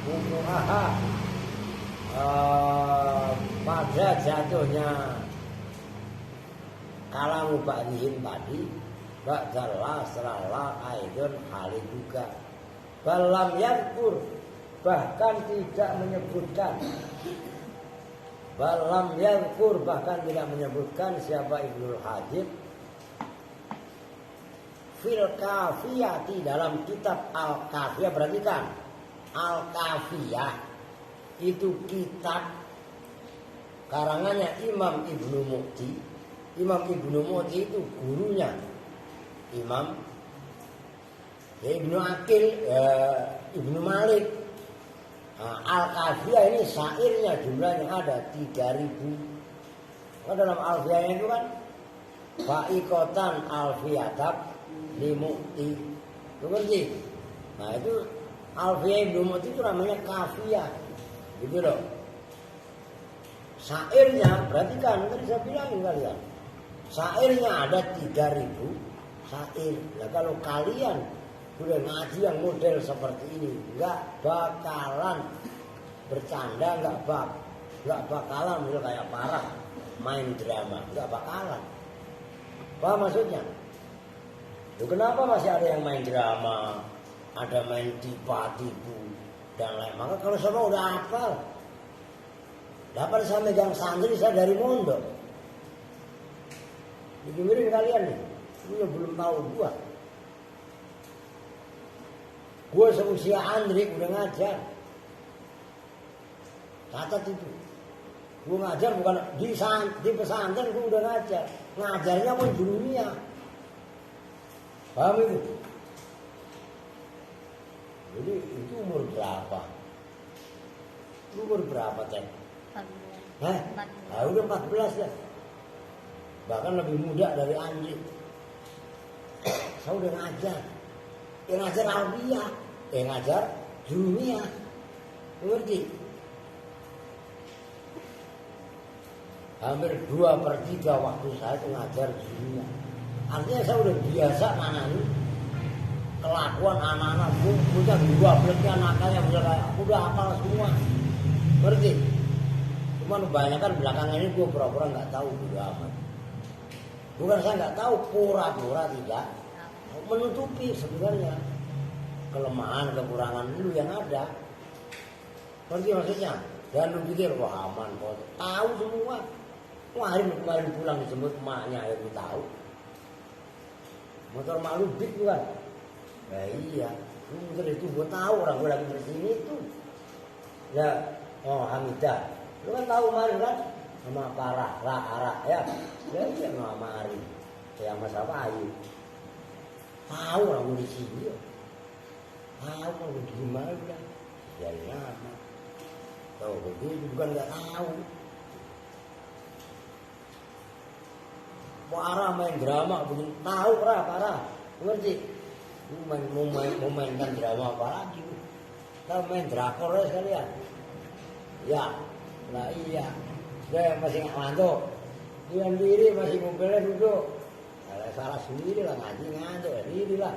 S2: Wuku'aha pada jatuhnya kalamu ba'dihim tadi, ba'dallah seralah aidun hali juga. Balam yadkur, bahkan tidak menyebutkan. Balam yadkur, bahkan tidak menyebutkan siapa Ibnu Hajib fil kafiyati, dalam kitab Al-Kafiyah. Perhatikan, Al-Kafiyah itu kitab karangannya Imam Ibnu Mu'ti. Imam Ibnu Mu'ti itu gurunya Imam Ibnu Aqil, Ibnu Malik. Nah, Al-Kafiyah ini syairnya jumlahnya ada 3000. Nah, dalam Alfiyahnya itu kan fa'iqatan alfiyatab limu'ti. Itu ngerti? Nah, itu Alfiyah Ibnu Mu'ti itu namanya kafiyah. Gitu loh. Syairnya, perhatikan, tadi saya bilangin kalian. Syairnya ada 3000 syair. Nah, kalau kalian udah ngaji yang model seperti ini, nggak bakalan bercanda, nggak bakalan udah kayak parah main drama, nggak bakalan. Apa maksudnya? Loh, kenapa masih ada yang main drama, ada main tipu dan lain? Maka kalau sama udah hafal, dapat saya megang santri saya dari mondok. Dengerin kalian nih, lu belum tahu gua. Gua seusia Andri udah ngajar. Catat itu. Gua ngajar bukan di pesantren, gua udah ngajar. Ngajarnya pun di dunia. Paham itu? Jadi itu umur berapa? Umur berapa, Cek?
S3: 14.
S2: Hah? Nah, udah 14 ya. Bahkan lebih muda dari Andri. Saya udah ngajar. Yang ngajar Alfiyah, yang ngajar dunia. Ngerti? Hampir 2/3 waktu saya itu ngajar dunia. Artinya saya udah biasa nangani kelakuan anak-anak. Punya 12 anaknya udah hafal semua. Ngerti? Cuman kebanyakan belakangan ini gue pura-pura nggak tahu juga amat. Bukan saya nggak tahu, pura-pura tidak. Menutupi sebenarnya kelemahan kekurangan lu yang ada. Ngerti maksudnya? Dan lu pikir wah aman kok. Tahu semua. Kemarin pulang dijemput emaknya ya gue tahu. Motor mak lu big kan? Ya iya. Lu motor itu gue tahu, orang gue lagi bersini itu. Ya, oh Hamidah. Lu kan tahu kemarin kan? sama parah, arah ya. Ya iya nama Ari. Yang masalah Ayu. Tahu orang di sini. Tahu orang di mana udah. Ya nama. Tahu begitu bukan nggak tahu. Parah main drama begini tahu parah. Ngerti? Mau mainkan drama apa lagi? Tahu main drakor ya sekalian. Ya, nah iya. Saya masih ngantuk. Dia diri masih ngumpulnya duduk. Kalau salah sendiri lah ngaji ngantuk ya diri lah.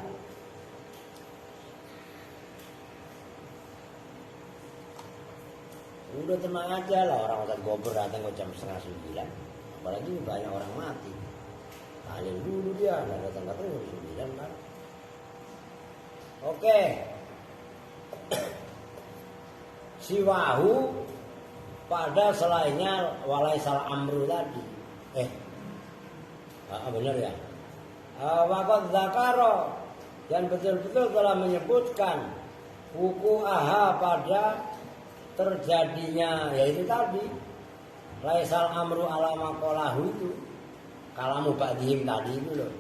S2: Udah tenang aja lah orang Bogor datang ke jam 8:30. Apalagi banyak orang mati. Kalian dulu dia datang jam 9 kan. Oke. Siwahu pada selainnya walaisal amru tadi. Benar ya. Waqad dzakara dan betul-betul telah menyebutkan buku aha pada terjadinya yaitu tadi laisal amru ala maqalahu itu kalamu ba'dihim tadi itu loh.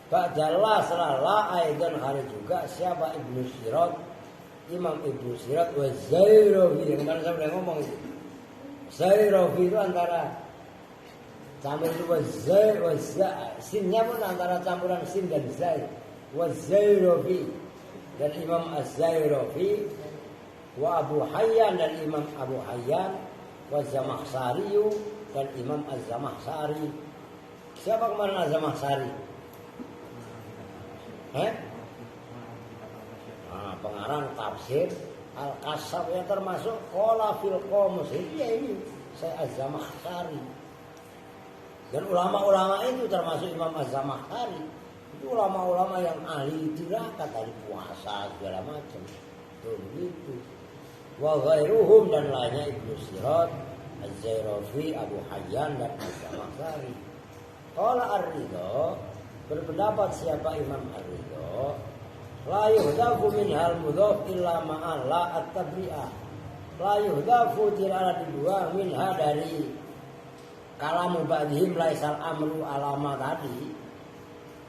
S2: Ba'dallah selalah aidan hari juga siapa Ibnu Sirat Imam Ibnu Sirat wa Zairafi yang kemarin saya udah ngomong itu. Zairafi itu antara campur itu wa sinnya pun antara campuran sin dan zai. Wa Zairafi dan Imam Az-Zairafi wa Abu Hayyan dan Imam Abu Hayyan wa Zamakhsyari dan Imam Az-Zamakhsyari. Siapa kemarin Az-Zamakhsyari? Pengarang tafsir Al-Kasab yang termasuk qala fil qamus ini saya Az-Zamakhsyari. Dan ulama-ulama itu termasuk Imam Az-Zamakhsyari. Itu ulama-ulama yang ahli tirakat, ahli puasa segala macam. Begitu. Wa ghairuhum dan lainnya Ibnu Sirat, Az-Zairafi, Abu Hayyan dan Az-Zamakhsyari. Qala Ar-Ridha berpendapat siapa Imam Ar-Ridha la yuhdafu minhal mudhaf illa ma'ala at-tabri'ah. La yuhdafu tidak dibuang minha dari kalamu ba'dihim laisal amru alama tadi.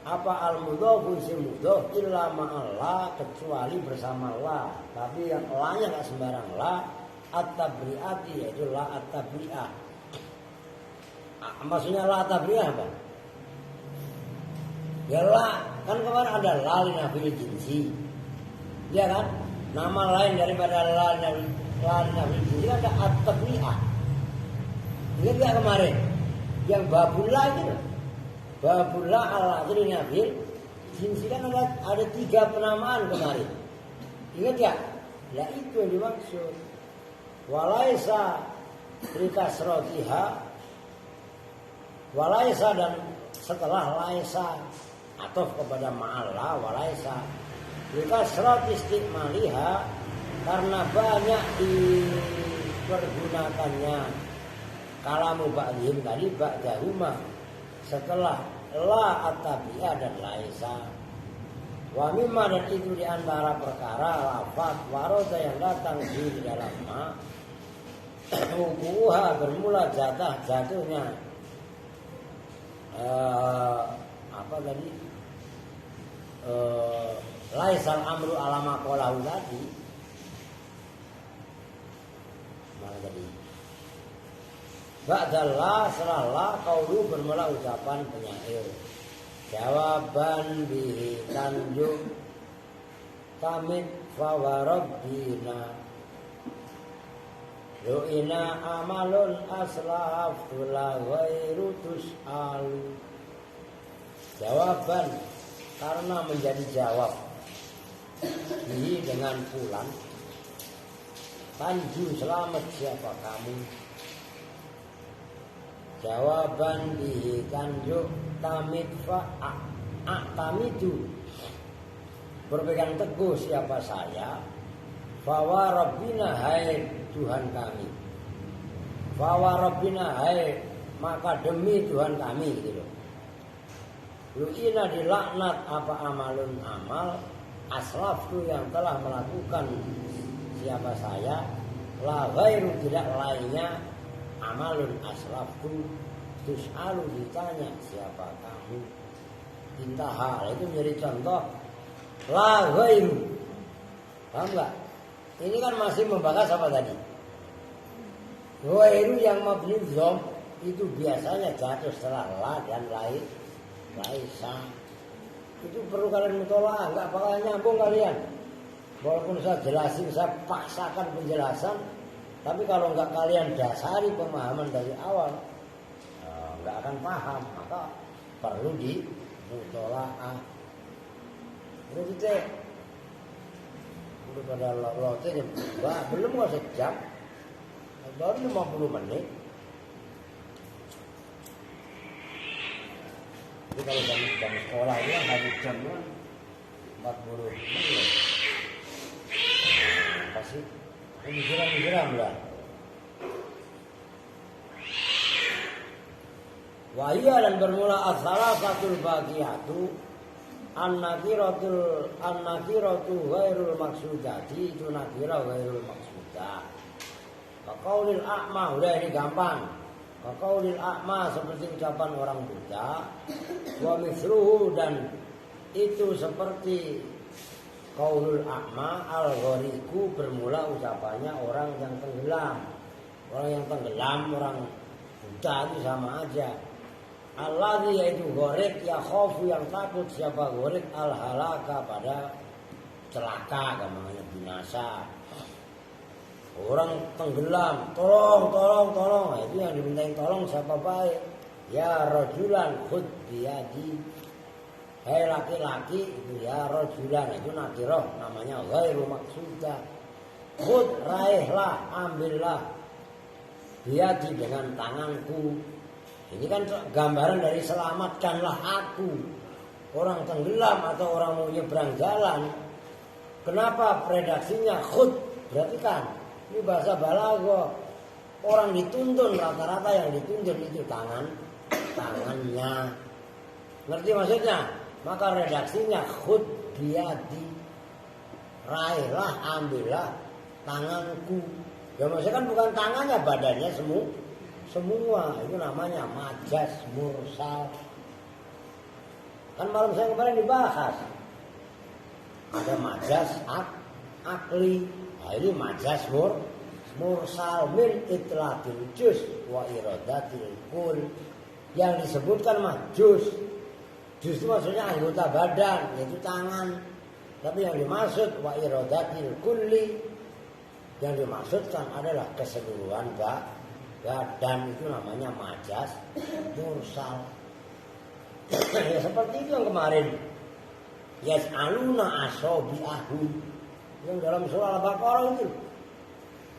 S2: Apa al-mudhafu si mudhaf illa ma'ala kecuali bersama la. Tapi yang la-nya enggak sembarang la at-tabri'ati yaitu la at-tabri'ah. Maksudnya la at-tabri'ah apa? Ya la, kan kemarin ada la linafil jinsi. Iya kan? Nama lain daripada la linafil jinsi ada at-tabri'ah. Ingat enggak kemarin? Yang babullah itu. Babullah al-linafil jinsi kan ada 3 penamaan kemarin. Ingat enggak? Ya itu yang dimaksud. Walaisa rikasrotiha. Walaisa dan setelah laisa atau kepada ma'alla walaisa rikasrot istiqmaliha karena banyak dipergunakannya kalamu ba'dihim tadi ba'dahuma setelah la at-tabi'ah dan laisa wa mimma dan itu diantara perkara lafaz waroda yang datang di dalam ma wukuha bermula jatuhnya apa tadi laisal amru alama qolahu tadi mana tadi ba'dallah selalah qaulu bermula ucapan penyair jawaban bihi tanjuk tamid fawarabbina Ru'ina amalun aslaf tula ghairu tus'alu. Jawaban karena menjadi jawab ini dengan pulang tanju selamat siapa kamu. Jawaban bihi tanju tamid tamidu berpegang teguh siapa saya. Fawa Rabbina hai Tuhan kami. Fawa Rabbina hai maka demi Tuhan kami gitu. Lu'ina dilaknat apa amalun amal aslaftu yang telah melakukan siapa saya la ghairu tidak lainnya amalun aslafku tus'alu ditanya siapa kamu. Intaha itu menjadi contoh la ghairu. Paham enggak? Ini kan masih membahas apa tadi? Ghairu yang mabni dzom itu biasanya jatuh setelah la dan laisa. Itu perlu kalian mutolaah, enggak bakal nyambung kalian. Walaupun saya jelasin, saya paksakan penjelasan, tapi kalau enggak kalian dasari pemahaman dari awal, enggak akan paham. Maka perlu di mutolaah. Terus kita udah pada lotnya belum mau sejam, baru 50 menit. Jadi kalau jam sekolah ini habis jamnya 40 menit. Pasti ini siram lah. Wahia dan bermula as-salasatul baqiyatu an-nakiratu ghairul maksudati, itu nakirah ghairul maksudah. Kaqaulil a'ma, udah ini gampang. Kaqaulil a'ma seperti ucapan orang buta. Wa mithluhu, dan itu seperti qaulul a'ma al-ghariqu, bermula ucapannya orang yang tenggelam. Orang yang tenggelam, orang buta itu sama aja. Alladzi yaitu gharik, ya khaufu yang takut siapa gharik al-halaka pada celaka, gamanya binasa. Orang tenggelam, tolong. Nah, itu yang dimintain tolong siapa baik? Ya rajulan khud biyadi. Hai laki-laki itu ya rajulan, itu nakirah namanya ghairu maksudah. Khud raihlah, ambillah. Biyadi dengan tanganku. Ini kan gambaran dari selamatkanlah aku. Orang tenggelam atau orang mau nyebrang jalan. Kenapa redaksinya khud? Berarti kan ini bahasa balaghah. Orang dituntun, rata-rata yang dituntun itu tangannya. Ngerti maksudnya? Maka redaksinya khud biyadi. Raihlah, ambillah tanganku. Ya maksudnya kan bukan tangannya, badannya semua. Itu namanya majas mursal. Kan malam saya kemarin dibahas. Ada majas akli. Nah, ini majas mursal min itlaqil juz wa iradatil kul. Yang disebutkan mah juz. Juz itu maksudnya anggota badan, yaitu tangan. Tapi yang dimaksud wa iradatil kulli, yang dimaksudkan adalah keseluruhan badan, itu namanya majas mursal. Ya seperti itu yang kemarin. Yas'aluna asabi'ahum, yang dalam surah Al-Baqarah itu.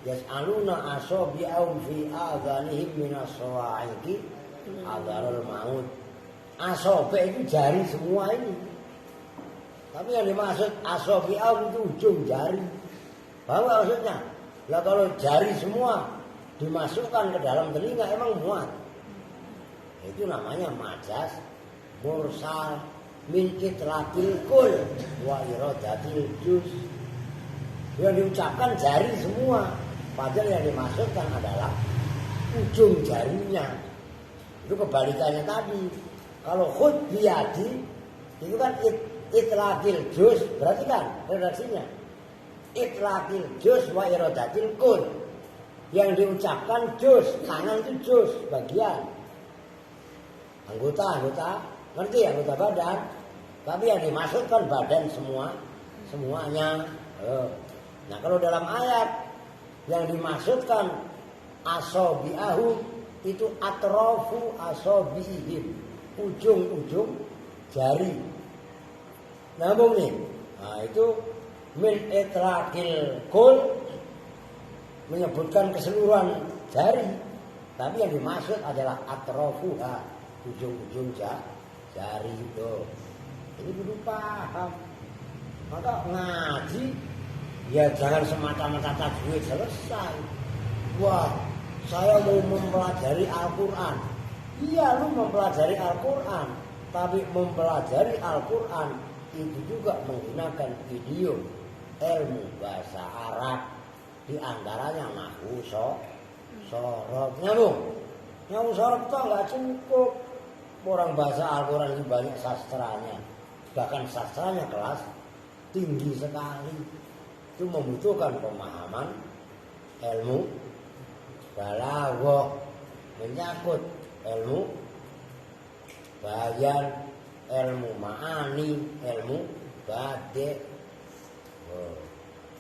S2: Yas'aluna asabi'ahum fi adhanihim minas sawa'iqi adharul maut. Asabi' itu jari semua ini. Tapi yang dimaksud asabi'ahum itu ujung jari. Paham gak maksudnya? Lah kalau jari semua dimasukkan ke dalam telinga emang muat. Itu namanya majas mursal min itlaqil kul wa iradatil juz. Yang diucapkan jari semua, padahal yang dimaksudkan adalah ujung jarinya. Itu kebalikannya tadi. Kalau khud biyadi itu kan itlaqil juz, berarti kan redaksinya itlaqil juz wa iradatil kul. Yang diucapkan juz, tangan itu juz, bagian. Anggota, ngerti anggota badan. Tapi yang dimaksudkan badan semuanya. Nah kalau dalam ayat yang dimaksudkan asabi'ahum itu atrafu asabi'ihim, ujung-ujung jari. Nyambung nih. Nah itu min itlaqil kul, menyebutkan keseluruhan jari, tapi yang dimaksud adalah atrofuha, ujung-ujung jari itu. Ini perlu paham. Maka ngaji ya jangan semata-mata tajwid selesai. Wah, saya mau mempelajari Al-Quran. Iya, lu mempelajari Al-Quran, tapi mempelajari Al-Quran itu juga menggunakan video ilmu bahasa Arab. Di antaranya nahwu Sorot nyambung. Nyambung sorot itu nggak cukup. Orang bahasa Al-Quran ini banyak sastranya. Bahkan sastranya kelas tinggi sekali. Itu membutuhkan pemahaman ilmu balaghah, menyangkut ilmu bayan, ilmu ma'ani, ilmu badi'.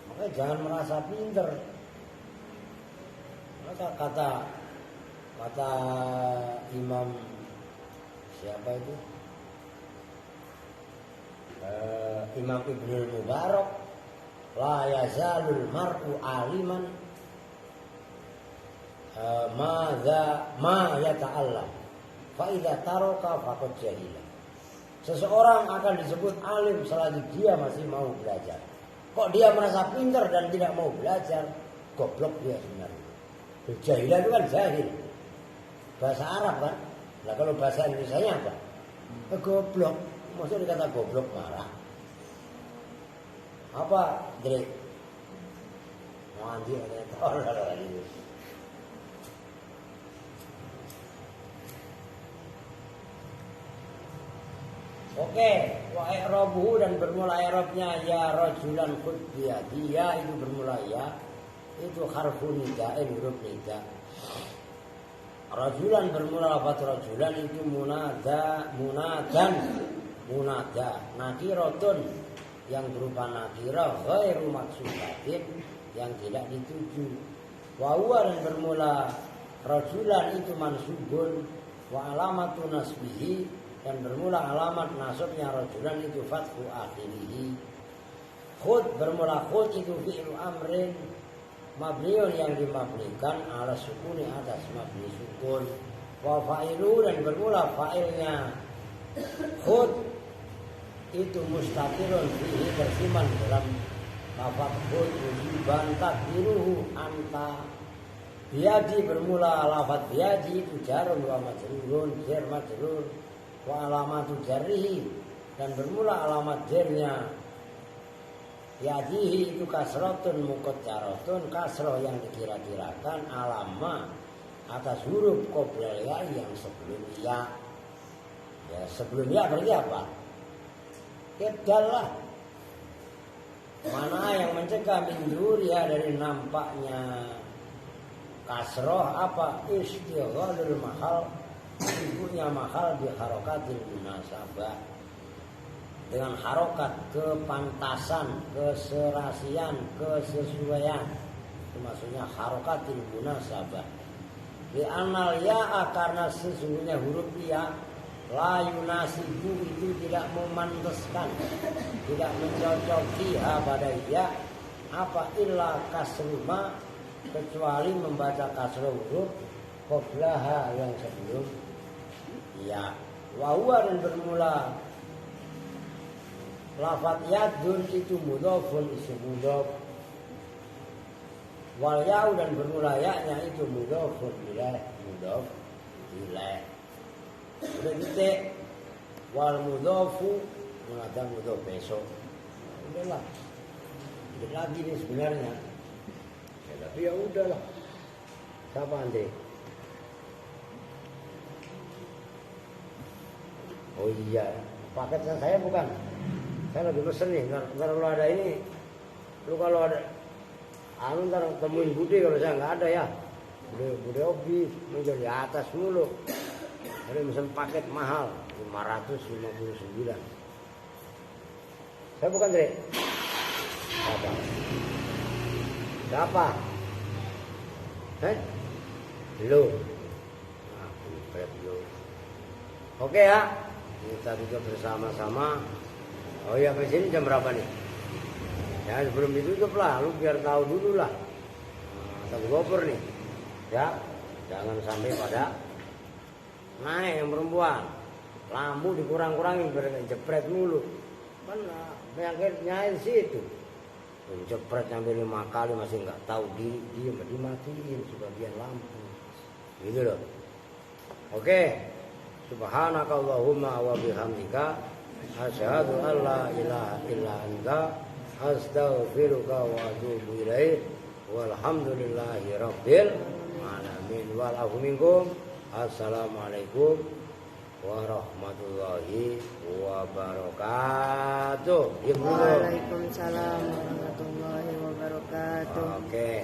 S2: Makanya jangan merasa pinter. Kata Imam siapa itu? Imam Ibnul Mubarak, la yazalul mar'u aliman ma yata'allam fa idza taraka faqad jahila. Seseorang akan disebut alim selagi dia masih mau belajar. Kok dia merasa pintar dan tidak mau belajar? Goblok dia sebenarnya. Jahilah itu kan jahil. Bahasa Arab kan? Nah kalau bahasa Indonesia apa? Goblok. Maksudnya dikata goblok marah. Apa? Jadi mandi katanya. Oke, wa i'rabuhu dan bermula i'rabnya ya rajulan khud biyadi. Ya itu bermula ya. Itu harfu nida, huruf nida. Rajulan bermula lafaz rajulan itu munadan. Nakiratun yang berupa nakirah ghairu maksudatin yang tidak dituju. Wa huwa dan bermula rajulan itu mansubun wa alamatu nasbihi dan bermula alamat nasabnya rajulan itu fathu akhirih. Khud bermula khud itu fi'lu amrin mabniun yang dimabnikan ala sukuni atas mabni sukun. Wa fa'ilu dan bermula fa'ilnya khud itu mustaqilun fihi bersiman dalam lafaz khud wujuban takdiruhu anta. Biadi bermula lafaz biadi itu jarun wa majrurun jar majrur wa alamatu jarrihi dan bermula alamat jarnya yadihi itu kasratun muqaddaratun, kasroh yang dikira-kirakan alama atas huruf qoblal ya yang sebelum ya. Ya sebelum ya berarti apa? Kedal lah. Mana yang mencegah minduriya dari nampaknya kasroh apa? Istighalul mahal, ibunya mahal di harokatil munasabah. Dengan harokat kepantasan, keserasian, kesesuaian. Itu maksudnya harokatil munasabah. Di anal ya'a karena sesungguhnya huruf ya la yunasibu itu tidak memanteskan, tidak mencocoki pada ya apa illa kasruma kecuali membaca kasroh huruf qoblaha yang sebelum ya. Wa huwa dan bermula lafaz yadun itu mudhofun isim mudhof. Wal ya'u dan bermula ya-nya itu mudhofun ilaih mudhof ilaih. Udah titik. Wal mudhofu mengatakan mudhof besok. Udahlah. Tidak lagi nih sebenarnya. Ya, tapi ya udahlah. Siapa ande? Oh iya, paketnya saya bukan. Saya lagi pesen nih, ntar kalau ada ini, lu kalau ada, ntar temuin Budi kalau saya nggak ada ya, Budi Obi, menjadi di atas mulu, ada mesen paket mahal, 559. Saya bukan Dre. Apa? Siapa? Lu. Nah, lu. Oke ya, kita juga bersama-sama. Oh iya, ke sini jam berapa nih? Ya sebelum ditutup lah, lu biar tahu dulu lah. Nah, gopur nih. Ya, jangan sampai pada naik yang perempuan. Lampu dikurang-kurangin biar jepret mulu. Kan penyakitnya di situ. Jepret sampai 5 kali masih nggak tahu diri, dia dimatiin sebagian lampu. Gitu loh. Oke. Subhanakallahumma wa bihamdika asyhadu an la ilaha illa anta astaghfiruka wa atubu ilaik walhamdulillahi rabbil alamin. Amin. Wal minkum. Assalamualaikum warahmatullahi wabarakatuh. Ya,
S1: Waalaikumsalam warahmatullahi wabarakatuh.
S2: Oke.